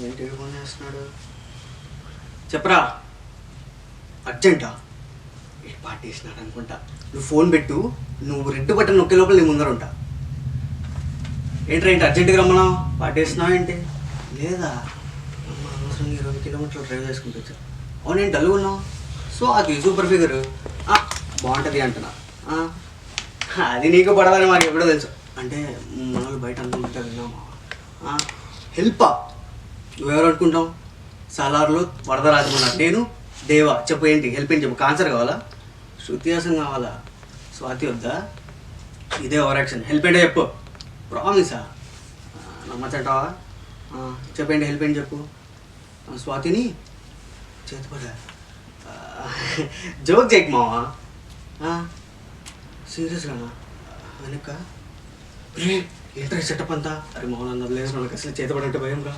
ఏంటి ఫోన్ చేస్తున్నాడు? చెప్పరా, అర్జెంటా? ఏ పార్టీ వేసినాడు అనుకుంటా. నువ్వు ఫోన్ పెట్టు, నువ్వు రెడ్ బటన్ నొక్కే లోపల నీ ముందర ఉంటా. ఏంట్రా, ఏంటి అర్జెంటుగా రమ్మన్నా? పార్టీ వేస్తున్నావు ఏంటి? లేదా అవసరం 20 కిలోమీటర్లు డ్రైవ్ చేసుకుంటూ వచ్చా. అవునేంటి డల్గా ఉన్నావు? సో అది సూపర్ ఫిగర్ బాగుంటుంది అంటున్నా. అది నీకు పడదని మాకు ఎప్పుడో తెలుసు. అంటే మన వాళ్ళు బయట అనుకుంటా విన్నామా? హెల్పా? నువ్వెవరు అనుకుంటావు? సలార్లో వరదరాజమన్నారు, నేను దేవా. చెప్పు ఏంటి హెల్ప్? ఏంటి చెప్పు. కాన్సర్ కావాలా? శృతిహాసం కావాలా? స్వాతి వద్దా? ఇదే ఓవర్ యాక్షన్. హెల్ప్ ఏంటో చెప్పు. ప్రామిసా? నమ్మచ్చంటావా? చెప్పండి హెల్ప్ ఏంటి చెప్పు. స్వాతిని చేతిపడా జోక్ చేయకు మావా. సీరియస్గానా? వెనక ఏంటో సెటప్ అంతా? అరే మౌన లేదు, మనకు అసలు చేతపడంటే భయం రా.